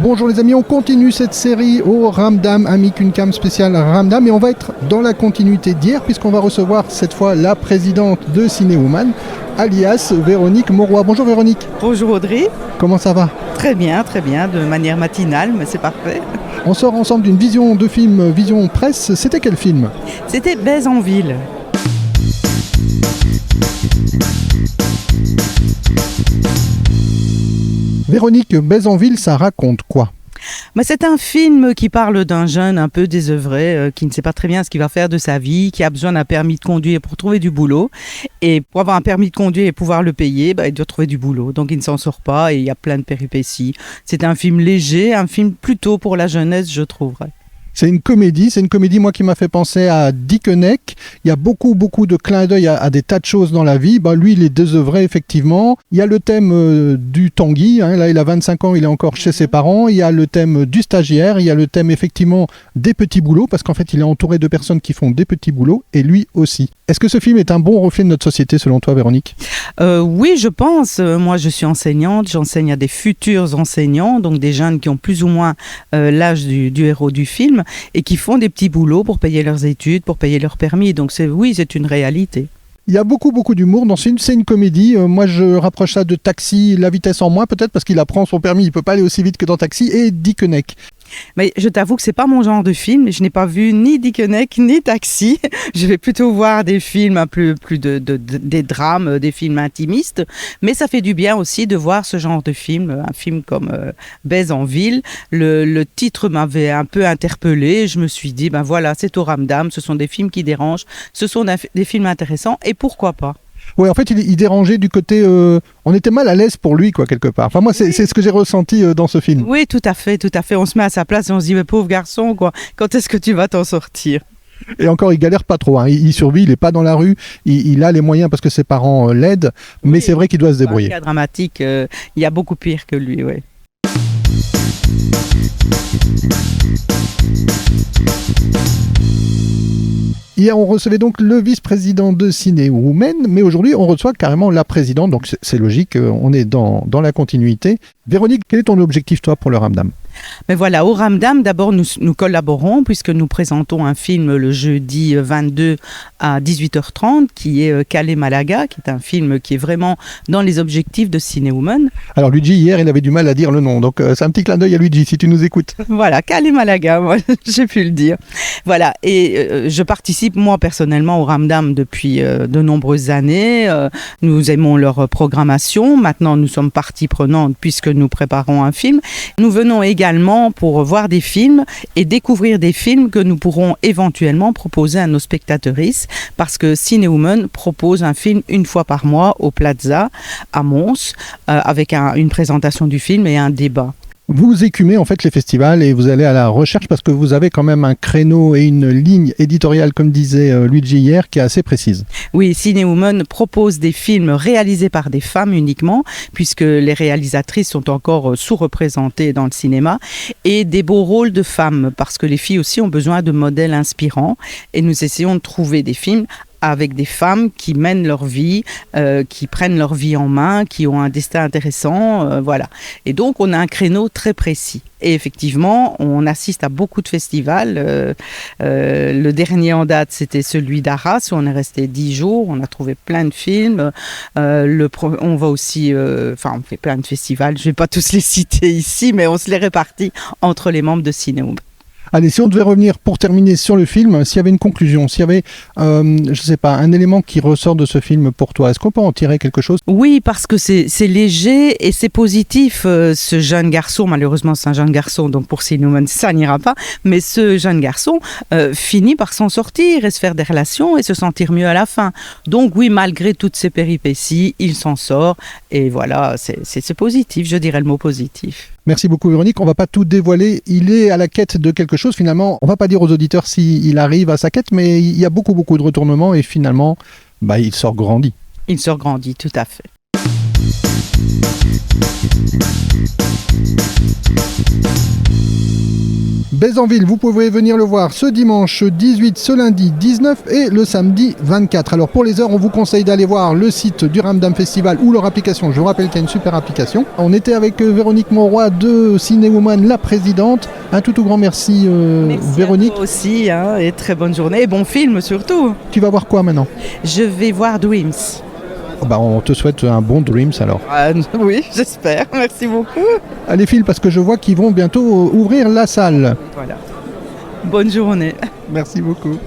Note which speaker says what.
Speaker 1: Bonjour les amis, on continue cette série au Ramdam, Amic Uncam spécial Ramdam, et on va être dans la continuité d'hier puisqu'on va recevoir cette fois la présidente de Cinéwoman, alias Véronique Mauroy. Bonjour Véronique.
Speaker 2: Bonjour Audrey.
Speaker 1: Comment ça va ?
Speaker 2: Très bien, de manière matinale, mais c'est parfait.
Speaker 1: On sort ensemble d'une vision de film, vision presse. C'était quel film ?
Speaker 2: C'était Baise en ville.
Speaker 1: Véronique, Baise en ville, ça raconte quoi ?
Speaker 2: C'est un film qui parle d'un jeune un peu désœuvré, qui ne sait pas très bien ce qu'il va faire de sa vie, qui a besoin d'un permis de conduire pour trouver du boulot. Et pour avoir un permis de conduire et pouvoir le payer, il doit trouver du boulot. Donc il ne s'en sort pas et il y a plein de péripéties. C'est un film léger, un film plutôt pour la jeunesse, je trouverais.
Speaker 1: C'est une comédie, moi, qui m'a fait penser à Dickeneck. Il y a beaucoup de clins d'œil à des tas de choses dans la vie. Lui, il est désœuvré, effectivement. Il y a le thème du Tanguy. Là, il a 25 ans, il est encore chez ses parents. Il y a le thème du stagiaire. Il y a le thème, effectivement, des petits boulots, parce qu'en fait, il est entouré de personnes qui font des petits boulots, et lui aussi. Est-ce que ce film est un bon reflet de notre société, selon toi, Véronique ?
Speaker 2: Oui, je pense. Moi, je suis enseignante. J'enseigne à des futurs enseignants, donc des jeunes qui ont plus ou moins l'âge du héros du film, et qui font des petits boulots pour payer leurs études, pour payer leur permis. Donc c'est une réalité.
Speaker 1: Il y a beaucoup d'humour dans ce film, c'est une comédie. Moi, je rapproche ça de Taxi, la vitesse en moins, peut-être parce qu'il apprend son permis, il peut pas aller aussi vite que dans Taxi, et Dickeneck.
Speaker 2: Mais je t'avoue que c'est pas mon genre de film. Je n'ai pas vu ni Dickeneck ni Taxi. Je vais plutôt voir des films plus des drames, des films intimistes. Mais ça fait du bien aussi de voir ce genre de film, un film comme Baise en ville. Le titre m'avait un peu interpellée. Je me suis dit, voilà, c'est au Ramdam. Ce sont des films qui dérangent. Ce sont des films intéressants. Et pourquoi pas ?
Speaker 1: Oui, en fait, il dérangeait du côté... on était mal à l'aise pour lui, quoi, quelque part. Enfin, moi, c'est ce que j'ai ressenti dans ce film.
Speaker 2: Oui, tout à fait. On se met à sa place et on se dit, mais pauvre garçon, quoi, quand est-ce que tu vas t'en sortir ?
Speaker 1: Et encore, il galère pas trop. Il survit, il n'est pas dans la rue. Il a les moyens parce que ses parents l'aident. Mais c'est vrai qu'il doit se débrouiller.
Speaker 2: Dans le cas dramatique, il y a beaucoup pire que lui, oui.
Speaker 1: Hier, on recevait donc le vice-président de Cinéwoman, mais aujourd'hui, on reçoit carrément la présidente, donc c'est logique, on est dans la continuité. Véronique, quel est ton objectif, toi, pour le Ramdam ?
Speaker 2: Mais voilà, au Ramdam, d'abord, nous collaborons puisque nous présentons un film le jeudi 22 à 18h30 qui est Calais Malaga, qui est un film qui est vraiment dans les objectifs de Cinéwoman.
Speaker 1: Alors Luigi, hier, il avait du mal à dire le nom, donc c'est un petit clin d'œil à Luigi, si tu nous écoutes.
Speaker 2: Voilà, Calais Malaga, moi, j'ai pu le dire. Voilà, et je participe, moi, personnellement, au Ramdam depuis de nombreuses années. Nous aimons leur programmation. Maintenant, nous sommes partie prenante puisque nous préparons un film. Nous venons également pour voir des films et découvrir des films que nous pourrons éventuellement proposer à nos spectatrices parce que Cinéwoman propose un film une fois par mois au Plaza à Mons avec une présentation du film et un débat.
Speaker 1: Vous écumez en fait les festivals et vous allez à la recherche parce que vous avez quand même un créneau et une ligne éditoriale, comme disait Luigi hier, qui est assez précise.
Speaker 2: Oui, Cinéwoman propose des films réalisés par des femmes uniquement, puisque les réalisatrices sont encore sous-représentées dans le cinéma, et des beaux rôles de femmes, parce que les filles aussi ont besoin de modèles inspirants, et nous essayons de trouver des films avec des femmes qui mènent leur vie, qui prennent leur vie en main, qui ont un destin intéressant, voilà. Et donc, on a un créneau très précis. Et effectivement, on assiste à beaucoup de festivals. Le dernier en date, c'était celui d'Arras, où on est resté 10 jours. On a trouvé plein de films. On va aussi... on fait plein de festivals. Je ne vais pas tous les citer ici, mais on se les répartit entre les membres de Cinéwoman.
Speaker 1: Allez, si on devait revenir pour terminer sur le film, s'il y avait une conclusion, s'il y avait, un élément qui ressort de ce film pour toi, est-ce qu'on peut en tirer quelque chose ?
Speaker 2: Oui, parce que c'est léger et c'est positif. Ce jeune garçon, malheureusement c'est un jeune garçon, donc pour Cinéwoman ça n'ira pas, mais ce jeune garçon finit par s'en sortir et se faire des relations et se sentir mieux à la fin. Donc oui, malgré toutes ces péripéties, il s'en sort et voilà, c'est positif, je dirais le mot positif.
Speaker 1: Merci beaucoup Véronique, on ne va pas tout dévoiler, il est à la quête de quelque chose finalement, on ne va pas dire aux auditeurs s'il arrive à sa quête, mais il y a beaucoup de retournements et finalement, il sort grandi.
Speaker 2: Il sort grandi, tout à fait.
Speaker 1: Bézanville, vous pouvez venir le voir ce dimanche 18, ce lundi 19 et le samedi 24. Alors pour les heures, on vous conseille d'aller voir le site du Ramdam Festival ou leur application. Je vous rappelle qu'il y a une super application. On était avec Véronique Monroy de Cinéwoman, la présidente. Un tout grand merci, Véronique.
Speaker 2: À toi aussi, hein, et très bonne journée et bon film surtout.
Speaker 1: Tu vas voir quoi maintenant?
Speaker 2: Je vais voir Dreams.
Speaker 1: On te souhaite un bon Dreams alors.
Speaker 2: Oui, j'espère. Merci beaucoup.
Speaker 1: Allez file parce que je vois qu'ils vont bientôt ouvrir la salle.
Speaker 2: Voilà. Bonne journée.
Speaker 1: Merci beaucoup.